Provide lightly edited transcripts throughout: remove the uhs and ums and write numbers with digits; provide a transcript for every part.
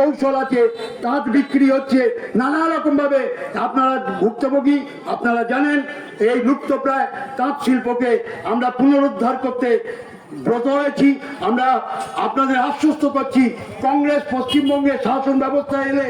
কৌশল আছে, তাঁত বিক্রি হচ্ছে নানা রকম ভাবে। আপনারা ভুক্তভোগী, আপনারা জানেন এই লুপ্তপ্রায় তাঁত শিল্পকে আমরা পুনরুদ্ধার করতে ব্রত হয়েছি। আমরা আপনাদের আশ্বস্ত করছি, কংগ্রেস পশ্চিমবঙ্গের শাসন ব্যবস্থা এলে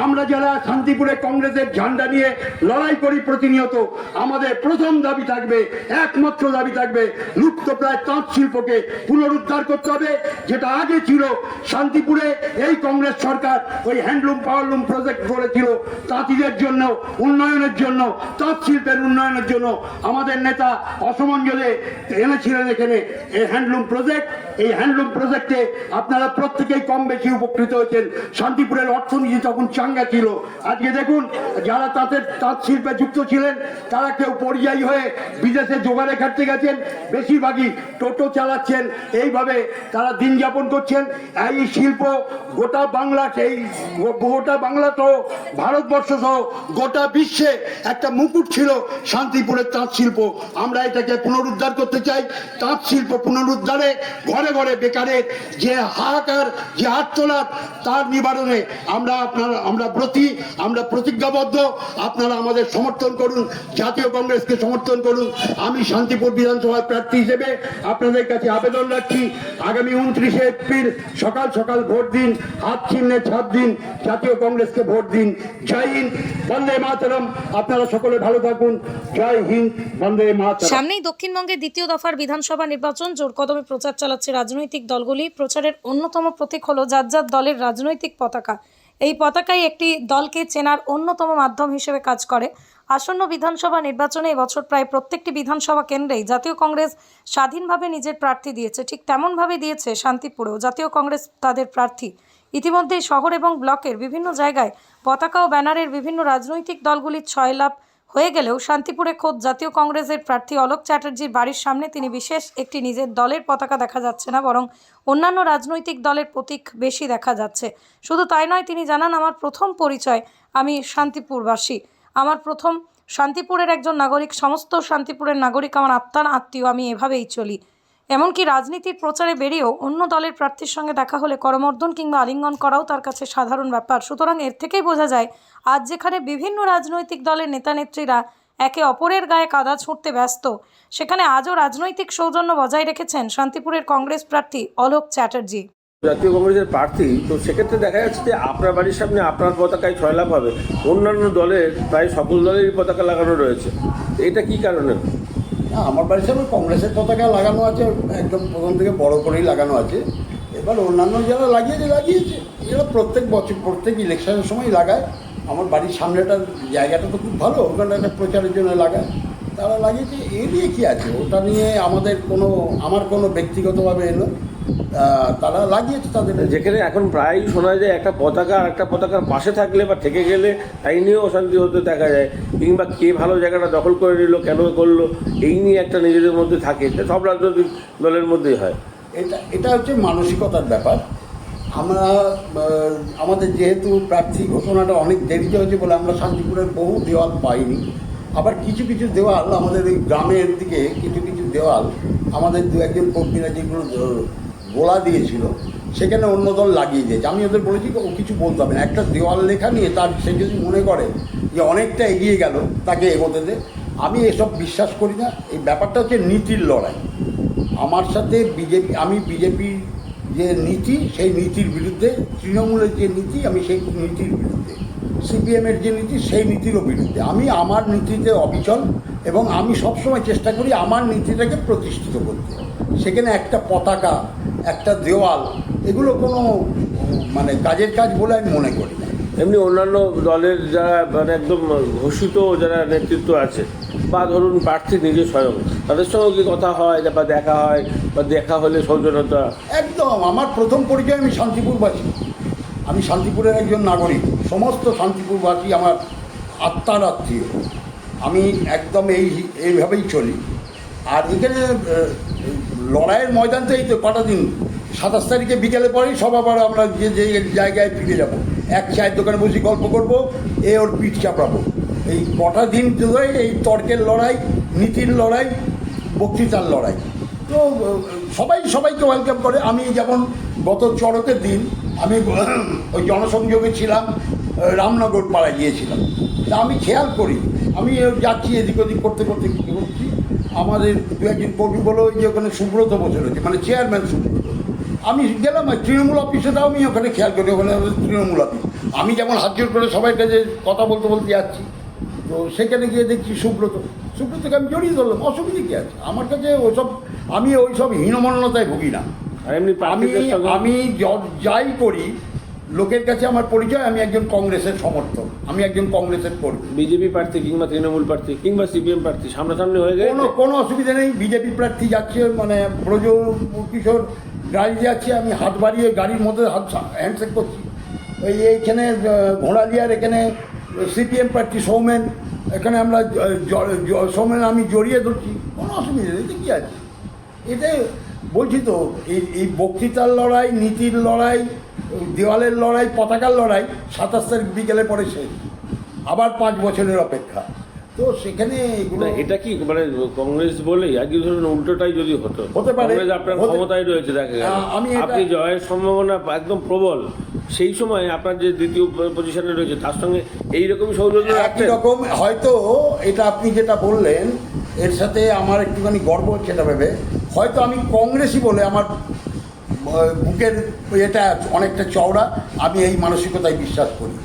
আমরা যারা শান্তিপুরে কংগ্রেসের ঝান্ডা নিয়ে লড়াই করি প্রতিনিয়ত, আমাদের প্রথম দাবি থাকবে, একমাত্র দাবি থাকবে, লুপ্তপ্রায় তাঁত শিল্পকে পুনরুদ্ধার করতে হবে। যেটা আগে ছিল, শান্তিপুরে এই কংগ্রেস সরকার ওই হ্যান্ডলুম পাওয়ারলুম প্রজেক্ট করেছিল তাঁতিদের জন্য, উন্নয়নের জন্য, তাঁত শিল্পের উন্নয়নের জন্য। আমাদের নেতা অসমঞ্জলে এনেছিলেন এখানে এই হ্যান্ডলুম প্রজেক্ট। এই হ্যান্ডলুম প্রজেক্টে আপনারা প্রত্যেকেই কম বেশি উপকৃত হয়েছেন। শান্তিপুরের অর্থনীতি তখন চাঙ্গা ছিল। আজকে দেখুন, যারা তাঁত শিল্পে যুক্ত ছিলেন তারা কেউ পরিযায়ী হয়ে বিদেশে জোগাড়ে খাটতে গেছেন, বেশিরভাগই টোটো চালাচ্ছেন, এইভাবে তারা দিন যাপন করছেন। এই শিল্প গোটা বাংলা, এই গোটা বাংলা সহ ভারতবর্ষ সহ গোটা বিশ্বে একটা মুকুট ছিল শান্তিপুরের তাঁত শিল্প। আমরা এটাকে পুনরুদ্ধার করতে চাই। তাঁত শিল্প পুনরুদ্ধারে, ঘরে ঘরে বেকারের যে হাহাকার, যে আত্মনাদ, তার নিবারণে আমরা প্রতিজ্ঞাবদ্ধ। আপনারা আমাদের সমর্থন করুন, জাতীয় কংগ্রেসকে সমর্থন করুন। আমি শান্তিপুর বিধানসভার প্রার্থী হিসেবে আপনাদের কাছে আবেদন রাখছি, আগামী 29শে এপ্রিল সকাল সকাল ভোট দিন, হাত চিহ্নে ছাপ দিন, জাতীয় কংগ্রেসকে ভোট দিন। জয় হিন্দ, বন্দে মাতরম। আপনারা সকলে ভালো থাকুন। জয় হিন্দ, বন্দে মাতরম। সামনেই দক্ষিণবঙ্গের দ্বিতীয় দফার বিধানসভা নির্বাচন, জোর কদমে প্রচার চালাচ্ছে রাজনৈতিক দলগুলি। প্রচারের অন্যতম প্রতীক হলো যার যার দলের রাজনৈতিক পতাকা। এই পতাকাই একটি দলকে চেনার অন্যতম মাধ্যম হিসেবে কাজ করে। আসন্ন বিধানসভা নির্বাচনে এবছর প্রায় প্রত্যেকটি বিধানসভা কেন্দ্রেই জাতীয় কংগ্রেস স্বাধীনভাবে নিজের প্রার্থী দিয়েছে। ঠিক তেমনভাবে দিয়েছে শান্তিপুরেও জাতীয় কংগ্রেস তাদের প্রার্থী। ইতিমধ্যেই শহর এবং ব্লকের বিভিন্ন জায়গায় পতাকা ও ব্যানারের বিভিন্ন রাজনৈতিক দলগুলির ছয়লাভ হয়ে গেলেও শান্তিপুরে খোদ জাতীয় কংগ্রেসের প্রার্থী অলোক চ্যাটার্জির বাড়ির সামনে তিনি বিশেষ একটি নিজের দলের পতাকা দেখা যাচ্ছে না, বরং অন্যান্য রাজনৈতিক দলের প্রতীক বেশি দেখা যাচ্ছে। শুধু তাই নয়, তিনি জানান, আমার প্রথম পরিচয় আমি শান্তিপুরবাসী, আমার প্রথম শান্তিপুরের একজন নাগরিক, সমস্ত শান্তিপুরের নাগরিক আমার আত্মার আত্মীয়, আমি এভাবেই চলি। এমনকি রাজনীতির প্রচারে বেরিয়েও অন্য দলের প্রার্থীর সঙ্গে দেখা হলে করমর্দন কিংবা আলিঙ্গন করাও তার কাছে সাধারণ ব্যাপার। সুতরাং এর থেকেই বোঝা যায়, আজ যেখানে বিভিন্ন রাজনৈতিক দলের নেতানেত্রীরা একে অপরের গায়ে কাদা ছুঁড়তে ব্যস্ত, সেখানে আজও রাজনৈতিক সৌজন্য বজায় রেখেছেন শান্তিপুরের কংগ্রেস প্রার্থী অলোক চ্যাটার্জি। জাতীয় কংগ্রেসের প্রার্থী, তো সেক্ষেত্রে দেখা যাচ্ছে যে আপনার বাড়ির সামনে আপনার পতাকায় ছয়লাভ হবে, অন্যান্য দলের প্রায় সকল দলেরই পতাকা লাগানো রয়েছে। এটা কি কারণে? আমার বাড়ির সামনে কংগ্রেসের পতাকা লাগানো আছে, একদম প্রথম থেকে বড় করেই লাগানো আছে। এবার অন্যান্য যারা লাগিয়েছে এরা প্রত্যেক বছর প্রত্যেক ইলেকশনের সময় লাগায়। আমার বাড়ির সামনেটার জায়গাটা তো খুব ভালো, ওখানে একটা প্রচারের জন্য লাগায়, তারা লাগিয়েছে। এই নিয়ে কী আছে, ওটা নিয়ে আমার কোনো ব্যক্তিগতভাবে এলো, তারা লাগিয়েছে তাদের। যেখানে এখন প্রায় শোনা যায় একটা পতাকা আর একটা পতাকার পাশে থাকলে বা থেকে গেলে তাই নিয়েও অশান্তি হতে দেখা যায়, কিংবা কে ভালো জায়গাটা দখল করে নিল, কেন করলো, এই নিয়ে একটা নিজেদের মধ্যে থাকে। সব রাজনৈতিক দলের মধ্যেই হয়। এটা হচ্ছে মানসিকতার ব্যাপার। আমাদের যেহেতু প্রার্থী ঘোষণাটা অনেক দেরিতে হয়েছে বলে আমরা শান্তিপুরের বহু দেওয়াল পাইনি। আবার কিছু কিছু দেওয়াল আমাদের এই গ্রামের দিকে কিছু দেওয়াল আমাদের দু একজন কর্মীরা যেগুলো গোলা দিয়েছিল সেখানে অন্য দল লাগিয়ে দিয়েছে। আমি ওদের বলেছি ও কিছু বলতে হবে না, একটা দেওয়াল লেখা নিয়ে সে যদি মনে করে যে অনেকটা এগিয়ে গেল, তাকে এগোতে দে। আমি এসব বিশ্বাস করি না। এই ব্যাপারটা হচ্ছে নীতির লড়াই। আমার সাথে আমি বিজেপির যে নীতি, সেই নীতির বিরুদ্ধে, তৃণমূলের যে নীতি আমি সেই নীতির বিরুদ্ধে, সিপিএমের যে নীতি সেই নীতিরও বিরুদ্ধে। আমি আমার নীতিতে অবিচল এবং আমি সবসময় চেষ্টা করি আমার নীতিটাকে প্রতিষ্ঠিত করতে। সেখানে একটা পতাকা, একটা দেওয়াল, এগুলো কোনো কাজের কাজ বলে আমি মনে করি না। এমনি অন্যান্য দলের যারা একদম ঘোষিত যারা নেতৃত্ব আছে, বা ধরুন প্রার্থী নিজে স্বয়ং, তাদের সঙ্গে কি কথা হয় বা দেখা হয়, বা দেখা হলে সৌজন্যতা? একদম আমার প্রথম পরিচয় আমি শান্তিপুরবাসী, আমি শান্তিপুরের একজন নাগরিক। সমস্ত শান্তিপুরবাসী আমার আত্মার আত্মীয়। আমি একদম এইভাবেই চলি। আর এখানে লড়াইয়ের ময়দান তো এই তো কটা দিন, 27 তারিখে বিকেলে পরেই সব আবার আমরা যে জায়গায় ফিরে যাব, এক চায়ের দোকানে বসে গল্প করবো, ওর পিঠ চাপড়াবো। এই কটা দিন ধরে এই তর্কের লড়াই, নীতির লড়াই, বক্তৃতার লড়াই। তো সবাইকে ওয়েলকাম করে। আমি যেমন গত চড়কের দিন আমি ওই জনসংযোগে ছিলাম, রামনগর পাড়ায় গিয়েছিলাম। তা আমি খেয়াল করি, আমি যাচ্ছি এদিক ওদিক করতে করতে কী করছি, আমাদের দু একজন কর্মী বলো ওই যে ওখানে সুব্রত বসে রয়েছে, মানে চেয়ারম্যান সুব্রত। আমি গেলাম তৃণমূল অফিসেটাও আমি ওখানে খেয়াল করি, ওখানে তৃণমূল অফিস। আমি যেমন হাত জোর করে সবাই কাছে কথা বলতে বলতে যাচ্ছি, তো সেখানে গিয়ে দেখছি সুব্রতকে আমি জড়িয়ে ধরলাম। অসুবিধা কী আছে আমার কাছে ওসব, আমি ওইসব হীনমন্যতায় ভুগি না। আর এমনি আমি প্রার্থীদের সঙ্গে আমি যাই করি লোকের কাছে আমার পরিচয়, আমি একজন কংগ্রেসের সমর্থক, আমি একজন কংগ্রেসের কর্মী। বিজেপি প্রার্থী কিংবা তৃণমূল প্রার্থী কিংবা সিপিএম প্রার্থী সামনাসামনি হয়ে গেছে, কোনো অসুবিধা নেই। বিজেপি প্রার্থী যাচ্ছে, মানে ব্রজ কিশোর গাড়ি যাচ্ছে, আমি হাত বাড়িয়ে গাড়ির মধ্যে হাত হ্যান্ডশেক করছি। এইখানে ঘোড়ালিয়ার এখানে সিপিএম প্রার্থী সৌমেন, এখানে আমরা সৌমেন আমি জড়িয়ে ধরছি, কোনো অসুবিধা নেই। কী আছে এটা বলছি তো, এই বক্তৃতার লড়াই, নীতির লড়াই, দেওয়ালের লড়াই, পতাকার লড়াই 27 তারিখ বিকেলে পরে শেষ, আবার 5 বছরের অপেক্ষা। তো সেখানে এগুলো এটা কি মানে কংগ্রেস বলেই আজকে ধরুন উল্টোটাই যদি হতো, হতে পারে, কংগ্রেস আপনার ক্ষমতায় রয়েছে, দেখা গেল আমি আপনি জয়ের সম্ভাবনা একদম প্রবল, সেই সময় আপনার যে দ্বিতীয় পজিশনে রয়েছে তার সঙ্গে এইরকমই সৌজন্য একই রাখতেন। রকম হয়তো এটা আপনি যেটা বললেন এর সাথে আমার একটুখানি গর্ব হচ্ছে এটা ভেবে, হয়তো আমি কংগ্রেসই বলে আমার বুকের এটা অনেকটা চওড়া, আমি এই মানসিকতায় বিশ্বাস করি।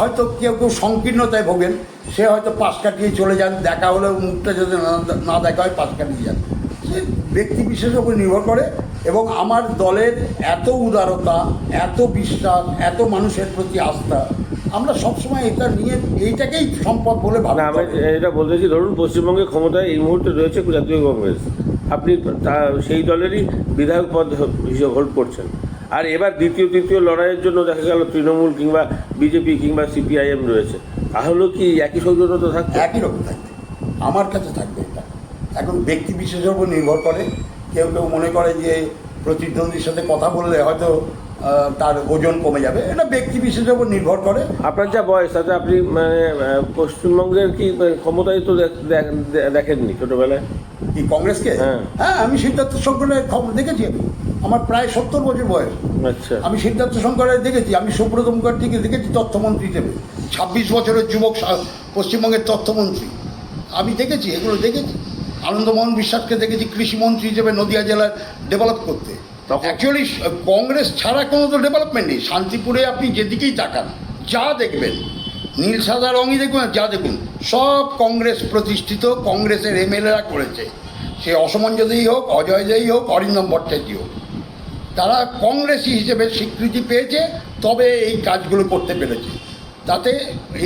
হয়তো কেউ কেউ সংকীর্ণতায় ভোগেন, সে হয়তো পাশ কাটিয়ে চলে যান, দেখা হলেও মুখটা যদি না দেখা হয় পাশ কাটিয়ে যান, সে ব্যক্তি বিশেষের উপর নির্ভর করে। এবং আমার দলের এত উদারতা, এত বিশ্বাস, এত মানুষের প্রতি আস্থা, আমরা সবসময় এটা নিয়ে এইটাকেই সম্পদ বলে ভাবি। না, আমি এটা বলতেছি, ধরুন পশ্চিমবঙ্গে ক্ষমতায় এই মুহূর্তে রয়েছে জাতীয় কংগ্রেস, আপনি সেই দলেরই বিধায়ক পদ হিসেবে হোল্ড করছেন, আর এবার দ্বিতীয় তৃতীয় লড়াইয়ের জন্য দেখা গেল তৃণমূল কিংবা বিজেপি কিংবা সিপিআইএম রয়েছে, তাহলেও কি একই সৌজন্যতা থাকবে? একই রকম থাকবে, আমার কাছে থাকবে। এটা এখন ব্যক্তি বিশেষের উপর নির্ভর করে। কেউ কেউ মনে করে যে প্রতিদ্বন্দ্বীর সাথে কথা বললে হয়তো তার ওজন কমে যাবে, এটা ব্যক্তি বিশেষের উপর নির্ভর করে। আপনার যা বয়স তাতে আপনি মানে পশ্চিমবঙ্গের কি ক্ষমতায় তো দেখেননি ছোটবেলায়? কি কংগ্রেসকে? হ্যাঁ, আমি সিদ্ধার্থ শঙ্করের খবর দেখেছি। আমার প্রায় 70 বছর বয়স। আচ্ছা, আমি সিদ্ধার্থ শঙ্করের দেখেছি, আমি সুব্রত মুখার্জিকে দেখেছি তথ্যমন্ত্রী হিসেবে, 26 বছরের যুবক পশ্চিমবঙ্গের তথ্যমন্ত্রী, আমি দেখেছি, এগুলো দেখেছি। আনন্দমোহন বিশ্বাসকে দেখেছি কৃষিমন্ত্রী হিসেবে নদিয়া জেলার ডেভেলপ করতে। অ্যাকচুয়ালি কংগ্রেস ছাড়া কোনো তো ডেভেলপমেন্ট নেই। শান্তিপুরে আপনি যেদিকেই তাকান যা দেখবেন, নীল সাদা রঙই দেখবেন, যা দেখুন সব কংগ্রেস প্রতিষ্ঠিত, কংগ্রেসের এমএলএরা করেছে। সে অসমঞ্জদেই হোক, অজয়দেই হোক, অরিন্দম ভট্টাচার্য হোক, তারা কংগ্রেসি হিসেবে স্বীকৃতি পেয়েছে, তবে এই কাজগুলো করতে পেরেছে। তাতে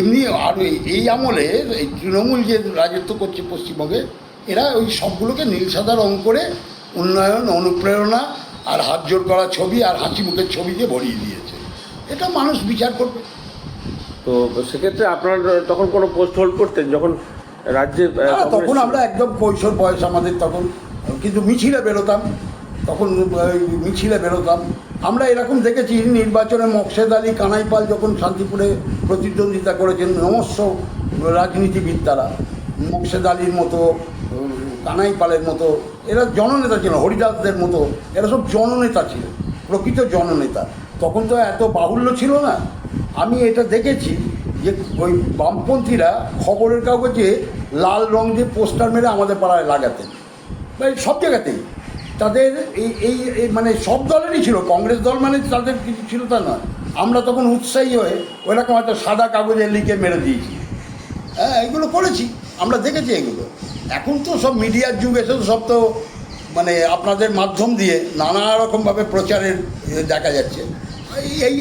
এমনি আর এই আমলে এই তৃণমূল যে রাজত্ব করছে পশ্চিমবঙ্গে, এরা ওই সবগুলোকে নীল সাদা রঙ করে উন্নয়ন, অনুপ্রেরণা আর হাত জোর করা ছবি আর হাসি মুখের ছবি দিয়ে ভরিয়ে দিয়েছে। এটা মানুষ বিচার করবে। তো সেক্ষেত্রে আপনার তখন কোনো পোস্ট হোল্ড করতেন যখন রাজ্যে? তখন আমরা একদম কৈশোর বয়স আমাদের তখন, কিন্তু মিছিলে বেরোতাম, তখন মিছিলে বেরোতাম। আমরা এরকম দেখেছি নির্বাচনে মকসেদ আলী, কানাই পাল যখন শান্তিপুরে প্রতিদ্বন্দ্বিতা করেছেন, নমস্য রাজনীতিবিদ তারা, মকসেদ আলীর মতো, কানাই পালের মতো, এরা জননেতা ছিল, হরিদাসদের মতো, এরা সব জননেতা ছিল, প্রকৃত জননেতা। তখন তো এত বাহুল্য ছিল না। আমি এটা দেখেছি যে ওই বামপন্থীরা খবরের কাগজে লাল রং দিয়ে পোস্টার মেরে আমাদের পাড়ায় লাগাতেন, সব জায়গাতেই। তাদের এই মানে সব দলেরই ছিল, কংগ্রেস দল মানে তাদের কিছু ছিল তা নয়। আমরা তখন উৎসাহী হয়ে ওইরকম হয়তো সাদা কাগজে লিখে মেরে দিয়েছি। হ্যাঁ, এগুলো করেছি, আমরা দেখেছি এগুলো। এখন তো সব মিডিয়ার যুগ এসে সব তো মানে আপনাদের মাধ্যম দিয়ে নানা রকমভাবে প্রচারের দেখা যাচ্ছে। এই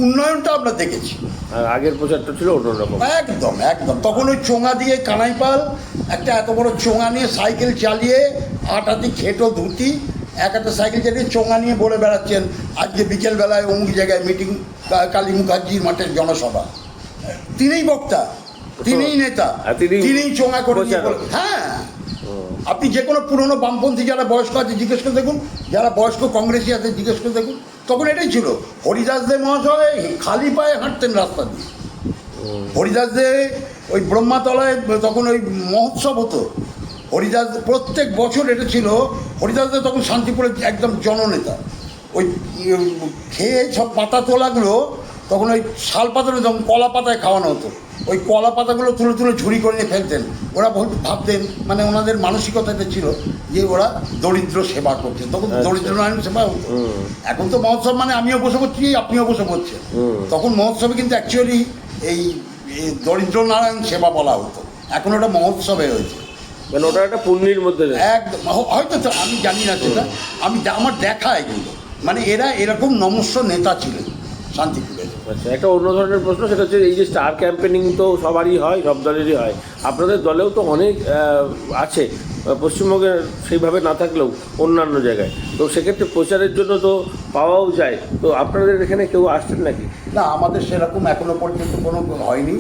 উন্নয়নটা আমরা দেখেছি। আর আগের প্রচারটা ছিল অন্যরকম। একদম একদম। তখন ওই চোঙা দিয়ে কানাইপাল একটা এত বড় চোঙা নিয়ে সাইকেল চালিয়ে, 8 হাতি খেটো ধুতি, একটা সাইকেল চালিয়ে চোঙা নিয়ে বলে বেড়াচ্ছেন আজকে বিকেলবেলায় অমুক জায়গায় মিটিং, কালী মুখার্জির মাঠের জনসভা। তিনিই বক্তা, তিনিই নেতা, তিনিই চোঙা করে দিয়ে বলে। হ্যাঁ, আপনি যে কোনো পুরনো বামপন্থী যারা বয়স্ক আছে জিজ্ঞেস করে দেখুন, যারা বয়স্ক কংগ্রেসি আছে জিজ্ঞেস করে দেখুন, তখন এটাই ছিল। হরিদাসদের মহাশয় খালি পায়ে হাঁটতেন রাস্তা দিয়ে। হরিদাসদের ওই ব্রহ্মাতলায় তখন ওই মহোৎসব হতো, হরিদাস প্রত্যেক বছর এটা ছিল। হরিদাসদের তখন শান্তিপুরের একদম জননেতা, ওই খেয়ে সব পাতা তোলাগুলো তখন ওই শাল পাতাটা যখন কলা পাতায় খাওয়ানো হতো, ওই কলা পাতাগুলো তুলে তুলে ঝুড়ি করে নিয়ে ফেলতেন। ওরা বহুত ভাবতেন, মানে ওনাদের মানসিকতাতে ছিল যে ওরা দরিদ্র সেবা করছে, তখন দরিদ্র নারায়ণ সেবা হতো। এখন তো মহোৎসব মানে আমিও বসে করছি, আপনিও বসে করছেন। তখন মহোৎসবে কিন্তু অ্যাকচুয়ালি এই দরিদ্র নারায়ণ সেবা বলা হতো, এখন ওটা মহোৎসবে হয়েছে। মানে ওটা একটা পুণ্যের মধ্যে একদম, হয়তো আমি জানি না সেটা, আমার দেখা এগুলো, মানে এরা এরকম নমস্য নেতা ছিলেন শান্তিপুরে। আচ্ছা, একটা অন্য ধরনের প্রশ্ন, সেটা হচ্ছে এই যে স্টার ক্যাম্পেনিং তো সবারই হয়, সব দলেরই হয়, আপনাদের দলেও তো অনেক আছে, পশ্চিমবঙ্গে সেইভাবে না থাকলেও অন্যান্য জায়গায়, তো সেক্ষেত্রে প্রচারের জন্য তো পাওয়াও যায়, তো আপনাদের এখানে কেউ আসছেন নাকি? না, আমাদের সেরকম এখনো পর্যন্ত কোনো হয়নি।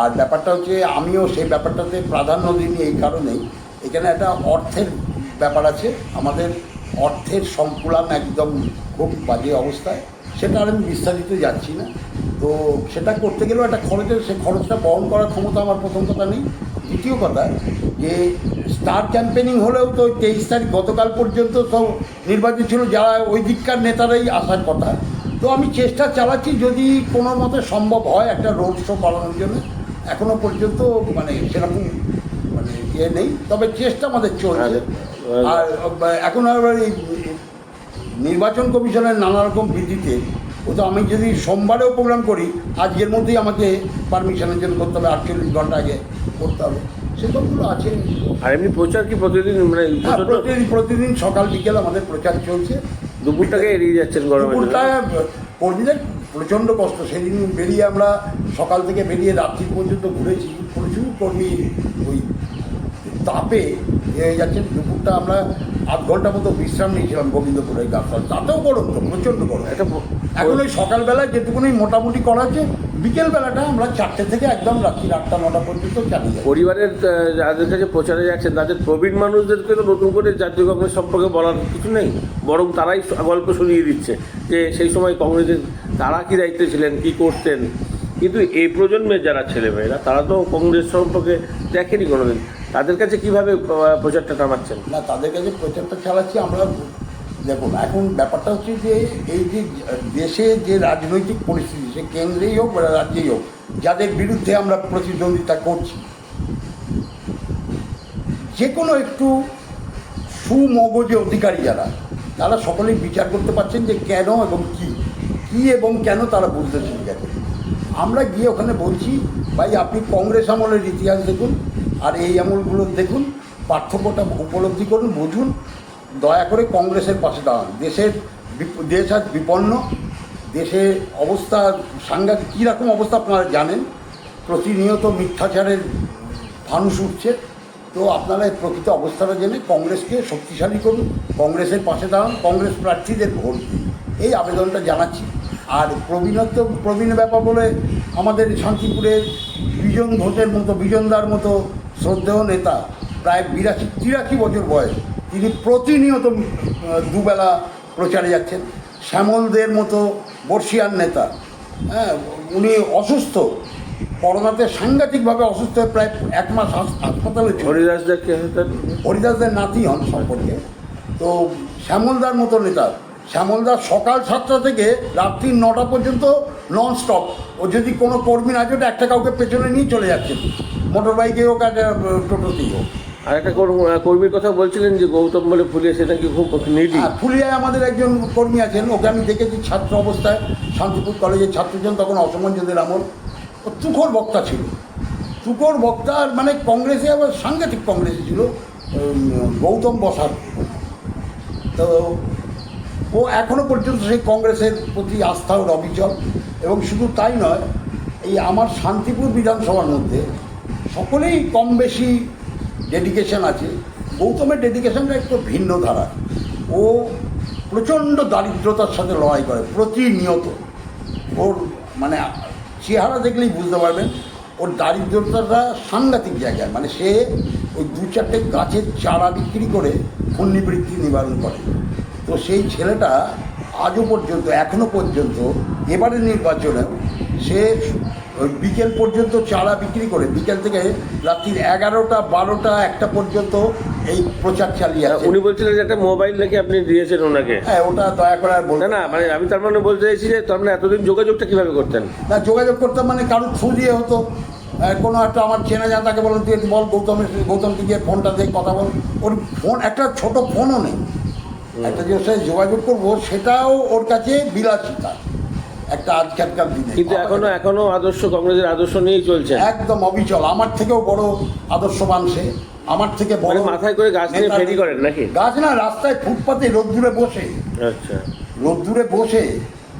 আর ব্যাপারটা হচ্ছে আমিও সেই ব্যাপারটাতে প্রাধান্য দিইনি এই কারণেই, এখানে একটা অর্থের ব্যাপার আছে, আমাদের অর্থের সংকুলান একদম খুব বাজে অবস্থায়, সেটা আর আমি বিস্তারিত যাচ্ছি না। তো সেটা করতে গেলেও একটা খরচের, সেই খরচটা বহন করার ক্ষমতা আমার প্রথম কথা নেই। দ্বিতীয় কথা যে স্টার ক্যাম্পেনিং হলেও তো 23 তারিখ গতকাল পর্যন্ত সব নির্বাচিত ছিল, যারা ওই দিককার নেতারাই আসার কথা। তো আমি চেষ্টা চালাচ্ছি যদি কোনো মতে সম্ভব হয় একটা রোড শো পালানোর জন্য। এখনও পর্যন্ত মানে সেরকম মানে ইয়ে নেই, তবে চেষ্টা আমাদের চলছে। আর এখন আবার এই নির্বাচন কমিশনের নানা রকম বিধিতে, ও তো আমি যদি সোমবারেও প্রোগ্রাম করি, আজকের মধ্যেই আমাকে পারমিশনের জন্য করতে হবে, 48 ঘন্টা আগে করতে হবে, সেসবগুলো আছে। আর এমনি প্রচার কি প্রতিদিন, মানে প্রতিদিন সকাল বিকেল আমাদের প্রচার চলছে। দুপুরটাকে এড়িয়ে যাচ্ছেন গরমে? দুপুরটা কর্মীদের প্রচণ্ড কষ্ট, সেদিন বেরিয়ে আমরা সকাল থেকে বেরিয়ে রাত্রি পর্যন্ত ঘুরেছি, প্রচুর কর্মী ওই তাপে হয়ে যাচ্ছেন। দুপুরটা আমরা 8 ঘন্টা মতো বিশ্রাম নিয়েছিলাম গোবিন্দপুরের গাছপালা, তাতেও গরম, তো প্রচণ্ড গরম। এখন ওই সকালবেলায় যেটুকুনি মোটামুটি করা আছে, বিকেলবেলাটা আমরা 4টে থেকে একদম রাত্রি 8টা-9টা পর্যন্ত চালিয়ে যাই। পরিবারের যাদের কাছে প্রচারে যাচ্ছেন তাদের প্রবীণ মানুষদেরকে তো নতুন করে জাতীয় কংগ্রেস সম্পর্কে বলার কিছু নেই, বরং তারাই গল্প শুনিয়ে দিচ্ছে যে সেই সময় কংগ্রেসের তারা কী দায়িত্বে ছিলেন, কী করতেন। কিন্তু এই প্রজন্মের যারা ছেলেমেয়েরা, তারা তো কংগ্রেস সম্পর্কে দেখেনি কোনোদিন, তাদের কাছে কীভাবে প্রচারটা নামাচ্ছেন? না, তাদের কাছে প্রচারটা চালাচ্ছি আমরা। দেখুন, এখন ব্যাপারটা হচ্ছে যে এই যে দেশে যে রাজনৈতিক পরিস্থিতি, সে কেন্দ্রেই হোক বা রাজ্যেই হোক, যাদের বিরুদ্ধে আমরা প্রতিদ্বন্দ্বিতা করছি, যে কোনো একটু সুমগজে অধিকারী যারা, তারা সকলেই বিচার করতে পারছেন যে কেন এবং কী এবং কেন তারা বুঝতে শিখে গেছে। আমরা গিয়ে ওখানে বলছি, ভাই আপনি কংগ্রেস আমলের ইতিহাস দেখুন আর এই আমলগুলো দেখুন, পার্থক্যটা উপলব্ধি করুন, বুঝুন, দয়া করে কংগ্রেসের পাশে দাঁড়ান। দেশ আজ বিপন্ন, দেশের অবস্থা সাংঘাতিক, কীরকম অবস্থা আপনারা জানেন, প্রতিনিয়ত মিথ্যাচারের ফানুস উঠছে। তো আপনারা এই প্রকৃত অবস্থাটা জেনে কংগ্রেসকে শক্তিশালী করুন, কংগ্রেসের পাশে দাঁড়ান, কংগ্রেস প্রার্থীদের ভোট দিন, এই আবেদনটা জানাচ্ছি। আর প্রবীণ ব্যাপার বলে আমাদের শান্তিপুরের বিজন ঘোষের মতো, বিজনদার মতো শ্রদ্ধেয় নেতা, প্রায় 83 বছর বয়স, তিনি প্রতিনিয়ত দুবেলা প্রচারে যাচ্ছেন। শ্যামলদের মতো বর্ষিয়ান নেতা, হ্যাঁ, উনি অসুস্থ, করোনাতে সাংঘাতিকভাবে অসুস্থ হয়ে প্রায় 1 মাস হাসপাতালে। হরিদাসদের নাতি হন সম্পর্কে। তো শ্যামলদার মতো নেতা, শ্যামলদার সকাল 7টা থেকে রাত্রি 9টা পর্যন্ত নন স্টপ, ও যদি কোনো কর্মী না জোটে একটা কাউকে পেছনে নিয়ে চলে যাচ্ছে, মোটর বাইকে হোক আর টোটোতেই হোক। আর একটা কর্মীর কথা বলছিলেন যে গৌতম বলে ফুলিয়া, সেটা কি খুব নিডি? ফুলিয়ায় আমাদের একজন কর্মী আছেন, ওকে আমি দেখেছি ছাত্র অবস্থায়, শান্তিপুর কলেজের ছাত্রজন, তখন অসমঞ্জদের আমল। ও তুখোর বক্তা ছিল, তুখোর বক্তা, মানে কংগ্রেসে আবার সাংঘাতিক কংগ্রেসে ছিল গৌতম বসার। তো ও এখনও পর্যন্ত সেই কংগ্রেসের প্রতি আস্থা ও অবিচল। এবং শুধু তাই নয়, এই আমার শান্তিপুর বিধানসভার মধ্যে সকলেই কম বেশি ডেডিকেশন আছে। গৌতমের ডেডিকেশনটা একটু ভিন্ন ধারা। ও প্রচণ্ড দারিদ্রতার সাথে লড়াই করে প্রতিনিয়ত। ওর মানে চেহারা দেখলেই বুঝতে পারবেন ওর দারিদ্রতাটা সাংঘাতিক জায়গায়। মানে সে ওই 2-4টে গাছের চারা বিক্রি করে ঘূর্ণিবৃত্তি নিবারণ করে। তো সেই ছেলেটা আজও পর্যন্ত, এখনও পর্যন্ত, এবারে নির্বাচনে সে বিকেল পর্যন্ত চারা বিক্রি করে, বিকেল থেকে রাত্রির 11টা, 12টা, 1টা পর্যন্ত এই প্রচার চালিয়ে আছে। উনি বলছিলেন যে একটা মোবাইল নাকি আপনি দিয়েছেন ওনাকে। হ্যাঁ, ওটা দয়া করে আর বলতে না মানে আমি তার মানে বলতে চাইছি যে তার মানে এতদিন যোগাযোগটা কিভাবে করতেন? না, যোগাযোগ করতাম মানে কারোর থ্রু দিয়ে হতো। কোনো একটা আমার চেনা জানা তাকে বলুন, তুই বল গৌতমকে গিয়ে ফোনটা দিয়ে কথা বল। ওর ফোন, একটা ছোট ফোনও নেই, একটা যে ওর সাথে যোগাযোগ করবো সেটাও ওর কাছে বিলাসিতা একটা আজকালকার দিনে। কিন্তু এখনো আদর্শ, কংগ্রেসের আদর্শ নিয়েই চলছে একদম অবিচল। আমার থেকেও বড় আদর্শবান সে, আমার থেকে বড়। মানে মাথায় করে গাছ নিয়ে ফেরি করেন নাকি? গাছ না, রাস্তায় ফুটপাতে রোদ্দুরে বসে, আচ্ছা, রোদ্দুরে বসে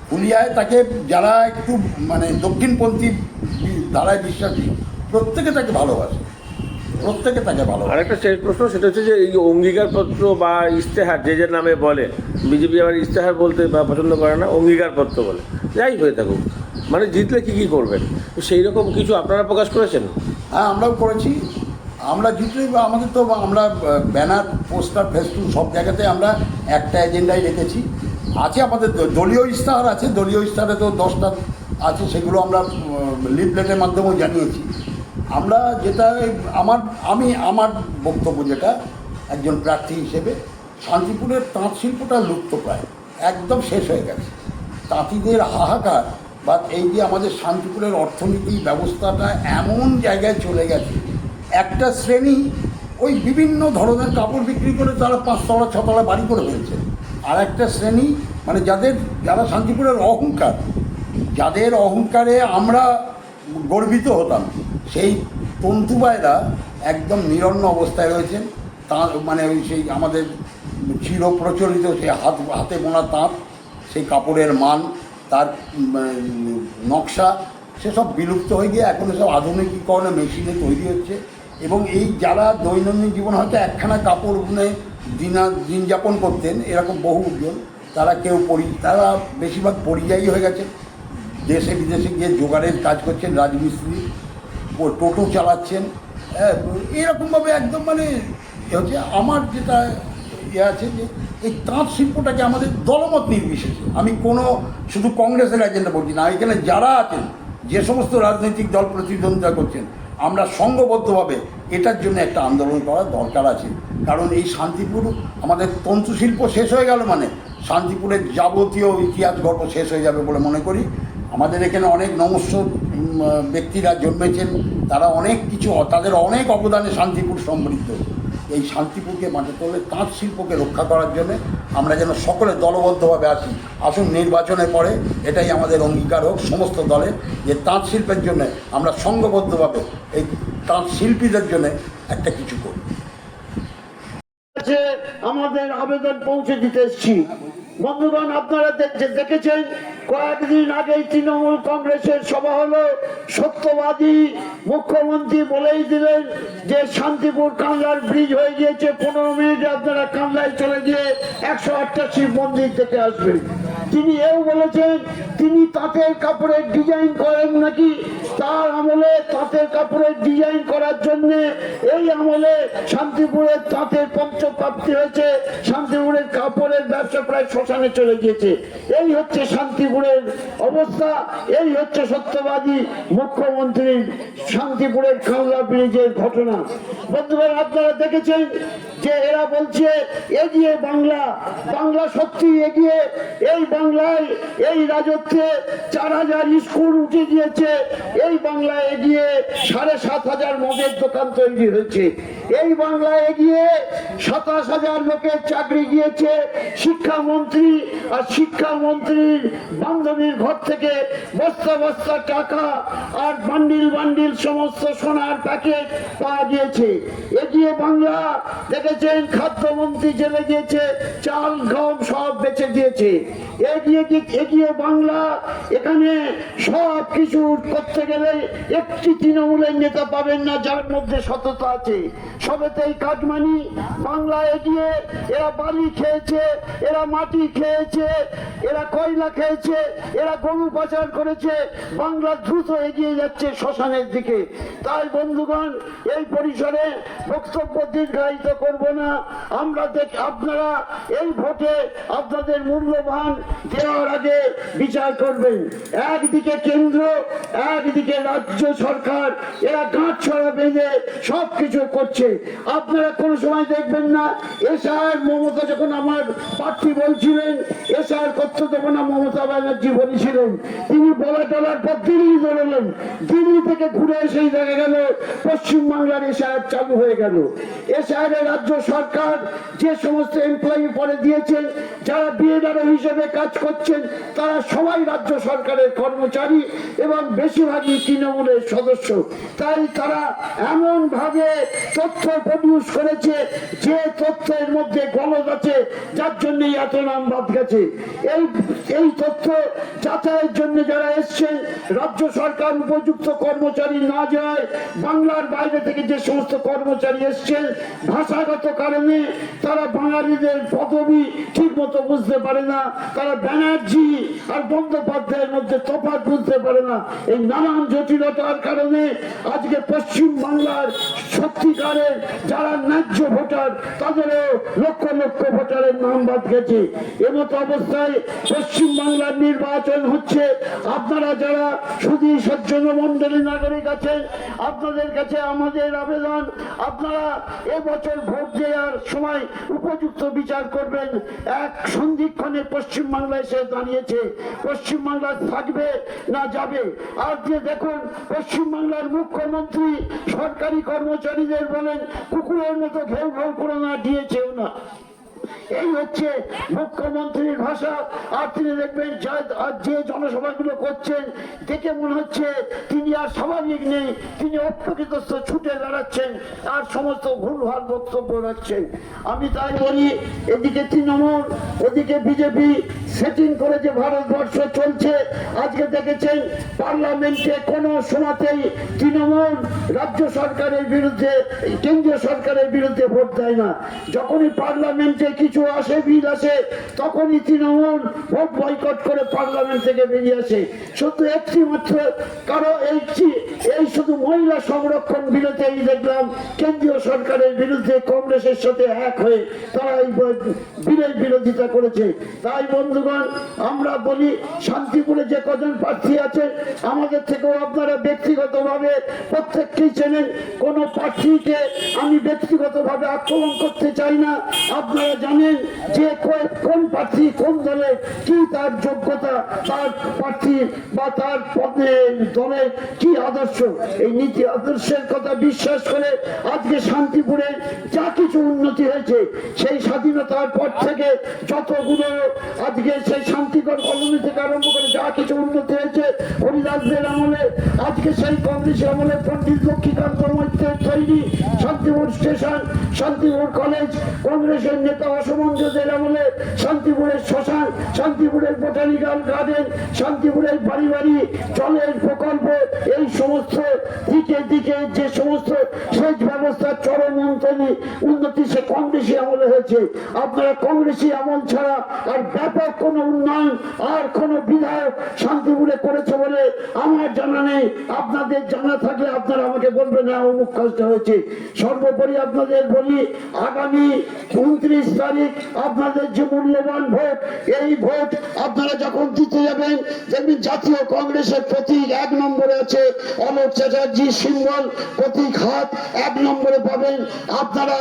ফুলিয়ায় তাকে যারা একটু মানে দক্ষিণপন্থী ধারায় বিশ্বাসী প্রত্যেকে তাকে ভালোবাসে, প্রত্যেকে তাকে ভালোবাসে। আরেকটা শেষ প্রশ্ন, সেটা হচ্ছে যে এই অঙ্গীকারপত্র বা ইশতেহার যে যে নামে বলে, বিজেপি আবার ইশতেহার বলতে বা পছন্দ করে না, অঙ্গীকারপত্র বলে, যাই হয়ে থাকুক, মানে জিতলে কী করবেন, তো সেই রকম কিছু আপনারা প্রকাশ করেছেন? হ্যাঁ, আমরাও করেছি। আমরা জিতলে আমাদের তো আমরা ব্যানার, পোস্টার, ফেস্টুন সব জায়গাতে আমরা একটা এজেন্ডাই রেখেছি। আছে আমাদের দলীয় ইশতেহার আছে, দলীয় ইশতেহারে তো 10টা আছে, সেগুলো আমরা লিফলেটের মাধ্যমেও জানিয়েছি। আমরা যেটা আমার বক্তব্য যেটা একজন প্রার্থী হিসেবে, শান্তিপুরের তাঁত শিল্পটা লুপ্তপ্রায়, একদম শেষ হয়ে গেছে। তাঁতিদের হাহাকার বা এই যে আমাদের শান্তিপুরের অর্থনীতি ব্যবস্থাটা এমন জায়গায় চলে গেছে, একটা শ্রেণী ওই বিভিন্ন ধরনের কাপড় বিক্রি করে তারা 5তলা 6তলা বাড়ি করে ফেলছে, আর একটা শ্রেণী মানে যারা শান্তিপুরের অহংকার, যাদের অহংকারে আমরা গর্বিত হতাম, সেই তন্তুবায়রা একদম নিরন্ন অবস্থায় রয়েছেন। তাঁত মানে ওই সেই আমাদের চিরপ্রচলিত সেই হাতে বোনা তাঁত, সেই কাপড়ের মান, তার নকশা, সেসব বিলুপ্ত হয়ে গিয়ে এখন সব আধুনিকীকরণে মেশিনে তৈরি হচ্ছে। এবং এই যারা দৈনন্দিন জীবন হয়তো একখানা কাপড় বুনে দিন যাপন করতেন, এরকম বহুজন, তারা বেশিরভাগ পরিযায়ী হয়ে গেছে, দেশে বিদেশে গিয়ে জোগাড়ের কাজ করছেন, রাজমিস্ত্রি, টোটো চালাচ্ছেন। এরকমভাবে একদম মানে হচ্ছে আমার যেটা আছে যে এই তাঁত শিল্পটাকে আমাদের দলমত নির্বিশেষে, আমি কোনো শুধু কংগ্রেসের এজেন্ডা বলছি না, এখানে যারা আছেন, যে সমস্ত রাজনৈতিক দল প্রতিদ্বন্দ্বিতা করছেন, আমরা সংঘবদ্ধভাবে এটার জন্য একটা আন্দোলন করার দরকার আছে। কারণ এই শান্তিপুর, আমাদের তন্তুশিল্প শেষ হয়ে গেল মানে শান্তিপুরের যাবতীয় ইতিহাস গল্প শেষ হয়ে যাবে বলে মনে করি। আমাদের এখানে অনেক নমস্য ব্যক্তিরা জন্মেছেন, তারা অনেক কিছু, তাদের অনেক অবদানে শান্তিপুর সমৃদ্ধ। এই শান্তিপুরকে বাঁচাতে হলে তাঁত শিল্পকে রক্ষা করার জন্য আমরা যেন সকলে দলবদ্ধভাবে আসুন নির্বাচনের পরে এটাই আমাদের অঙ্গীকার হোক সমস্ত দলের, যে তাঁত শিল্পের জন্য আমরা সংঘবদ্ধভাবে এই তাঁত শিল্পীদের জন্য একটা কিছু করি। আমাদের আবেদন পৌঁছে দিতে এসেছি। বন্ধুগণ, আপনারা দেখেছেন কয়েকদিন আগেই তৃণমূল কংগ্রেসের সভা হলো। সত্যবাদী মুখ্যমন্ত্রী বলেই দিলেন যে শান্তিপুর কানলার ব্রিজ হয়ে গিয়েছে, 15 মিনিটে আপনারা কানলায় চলে গিয়ে 108টা শিব মন্দির থেকে আসবেন। তিনি এও বলেছেন তিনি তাঁতের কাপড়ের ডিজাইন করেন নাকি, তার আমলে তাঁতের কাপড়ের ডিজাইন করার জন্য এই আমলে শান্তিপুরের তাঁতের পঞ্চপ্রাপ্তি হয়েছে, শান্তিপুরের কাপড়ের ব্যবসা প্রায় শ্মশানে চলে গিয়েছে। এই হচ্ছে শান্তিপুরের অবস্থা, এই হচ্ছে সত্যবাদী মুখ্যমন্ত্রীর শান্তিপুরের কানলা ব্রিজের ঘটনা। বন্ধুগণ, আপনারা দেখেছেন যে এরা বলছে এগিয়ে বাংলা, বাংলা সত্যি এগিয়ে। এই বাংলায়, এই রাজত্বে 4000 স্কুল উঠে গিয়েছে, এই বাংলায় এগিয়ে 7,500 মদের দোকান তৈরি হয়েছে, এই বাংলায় এগিয়ে 27,000 লোকের চাকরি গিয়েছে। শিক্ষামন্ত্রী আর শিক্ষামন্ত্রীর বান্ধবীর ঘর থেকে বস্তা বস্তা টাকা আর বান্ডিল বান্ডিল সমস্ত সোনার প্যাকেট পাওয়া গিয়েছে। এগিয়ে বাংলা দেখেছেন খাদ্যমন্ত্রী জেলে গিয়েছে, চাল গম সব বেচে দিয়েছে। এগিয়ে বাংলা, এখানে সব কিছু করতে গেলে একটি তৃণমূলের নেতা পাবেন না যার মধ্যে সততা আছে, সবেতেই কাটমানি। বাংলা এগিয়ে, এরা বালি খেয়েছে, এরা মাটি খেয়েছে, এরা কয়লা খেয়েছে, এরা গরু পাচার করেছে। বাংলা দ্রুত এগিয়ে যাচ্ছে শ্মশানের দিকে। তাই বন্ধুগণ, এই পরিসরে বক্তব্য দীর্ঘায়িত করব না। আপনারা এই ভোটে আপনাদের মূল্যবান দেওয়ার আগে বিচার করবেন। একদিকে কেন্দ্র, একদিকে রাজ্য সরকার, এরা গাঁট ছড়া বেঁধে সব কিছু করছে। আপনারা কোনো সময় দেখবেন না এসআর মমতা যখন আমার প্রার্থী বলছিলেন এসআর করতে দেবো না, মমতা ব্যানার্জি বলেছিলেন, তিনি বলা টলার পর দিল্লি দৌড়লেন, দিল্লি থেকে ঘুরে এসেই দেখা গেল পশ্চিমবাংলার এসআর চালু হয়ে গেল। এসআর রাজ্য সরকার যে সমস্ত এমপ্লয়ি পরে দিয়েছেন, যারা বিএলআরও হিসেবে কাজ করছেন, তারা সবাই রাজ্য সরকারের কর্মচারী এবং বেশিরভাগই তৃণমূলের সদস্য। তাই তারা এমন ভাবে তথ্য প্রডিউস করেছে যে তথ্যের মধ্যে গলদ আছে, যার জন্য এত নাম বাদ গেছে। এই তথ্য যাচাইয়ের জন্য যারা এসছেন, রাজ্য সরকার উপযুক্ত কর্মচারী না যায়, বাংলার বাইরে থেকে যে সমস্ত কর্মচারী এসছেন, ভাষাগত কারণে তারা বাঙালিদের পদবি ঠিক মতো বুঝতে পারে না, তারা ব্যানার্জি আর বন্দ্যোপাধ্যায়ের মধ্যে তফাৎ বুঝতে পারে না। এই নানান জটিলতার কারণে আজকে পশ্চিম বাংলার সত্যিকারের যারা ন্যায্য ভোটার, তাদেরও লক্ষ লক্ষ ভোটারের নাম বাদ গেছে। এমতো অবস্থায় পশ্চিম বাংলার নির্বাচন হচ্ছে। আপনারা যারা শুধু সজ্জন মন্ডলী নাগরিক আছেন, আপনাদের কাছে আমাদের আবেদন, আপনারা এবছর ভোট দেওয়ার সময় উপযুক্ত বিচার করবেন। এক সন্ধিক্ষণে পশ্চিম বাংলায় এসে দাঁড়িয়েছে, পশ্চিম বাংলা থাকবে না যাবে। আর যে দেখুন পশ্চিম বাংলার মুখ্যমন্ত্রী সরকারি কর্মচারীদের বলেন কুকুরের মতো ঘেউ ঘেউ করে না, দিয়েছেও না। এই হচ্ছে মুখ্যমন্ত্রীর ভাষা। আর তিনি দেখবেন যে জনসভাগুলো করছেন, দেখে মনে হচ্ছে তিনি আর স্বাভাবিক নেই, তিনি অপ্রকৃতস্থ ছুটে বেড়াচ্ছেন আর সমস্ত ভুলভাল বক্তব্য রাখছেন। আমি তাই বলি, এদিকে তৃণমূল, ওদিকে বিজেপি সেটিং করে যে ভারতবর্ষ চলছে। আজকে দেখেছেন পার্লামেন্টে কোনো সময়তেই তৃণমূল রাজ্য সরকারের বিরুদ্ধে, কেন্দ্রীয় সরকারের বিরুদ্ধে ভোট দেয় না। যখনই পার্লামেন্টে কিছু আসে, বিল আসে, তখনই তৃণমূল ভোট বয়কট করে পার্লামেন্ট থেকে বেরিয়ে আসে। শুধু একটি মাত্র কারো এই শুধু মহিলা সংরক্ষণ বিরোধী দেখলাম কেন্দ্রীয় সরকারের বিরুদ্ধে কংগ্রেসের সাথে এক হয়ে তারা এই বিলের বিরোধিতা করেছে। তাই বন্ধুগণ, আমরা বলি শান্তিপুরে যে কজন প্রার্থী আছে, আমাদের থেকেও আপনারা ব্যক্তিগতভাবে প্রত্যেককেই চেনেন। কোন প্রার্থীকে আমি ব্যক্তিগতভাবে আক্রমণ করতে চাই না। আপনারা জানেন যে কোন প্রার্থী কোন দলে কি তার যোগ্যতা, তার প্রার্থী বা তার দলের কি আদর্শ। এই নীতি আদর্শের কথা বিশ্বাস করে আজকে শান্তিপুরে যা কিছু উন্নতি হয়েছে, সেই স্বাধীনতার পর থেকে যতগুলো আজকে সেই শান্তিকর কলোনি থেকে আরম্ভ করে যা কিছু উন্নতি হয়েছে, হরিদাসদের আমলে, আজকে সেই কংগ্রেসের আমলে পণ্ডিত লক্ষ্মীকান্ত মৈত্রের তৈরি শান্তিপুর স্টেশন, শান্তিপুর কলেজ, কংগ্রেসের নেতা অসমঞ্জদের আমলে শান্তিপুরের শ্মশান, শান্তিপুরের বোটানিক্যাল গার্ডেন, শান্তিপুরের বাড়ি বাড়ি জলের প্রকল্প, এই সমস্ত দিকে দিকে যে সমস্ত সেচ ব্যবস্থার চরম উন্নতি সে কংগ্রেসী আমলে হয়েছে। আপনারা কংগ্রেসী আমল ছাড়া আর ব্যাপক কোন উন্নয়ন আর কোন বিধায়ক শান্তিপুরে করেছে বলে আমার জানা নেই। আপনাদের জানা থাকলে আপনারা আমাকে বলবেন না অমুক কাজটা হয়েছে। সর্বোপরি আপনাদের বলি, আগামী 29 তারিখ আপনাদের যে মূল্যবান ভোট, এই ভোট আপনারা যখন দিতে যাবেন, দেখবেন জাতীয় কংগ্রেসের প্রতীক 1 নম্বরে আছে, অলোক চ্যাটার্জি সিম্বল প্রতীক হাত 1 নম্বরে পাবেন। আপনারা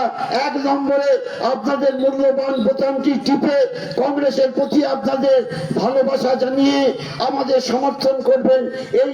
1 নম্বরে আপনাদের মূল্যবান বোতামটি টিপে কংগ্রেসের প্রতি আপনাদের ভালোবাসা জানিয়ে আমাদের সমর্থন করবেন। এই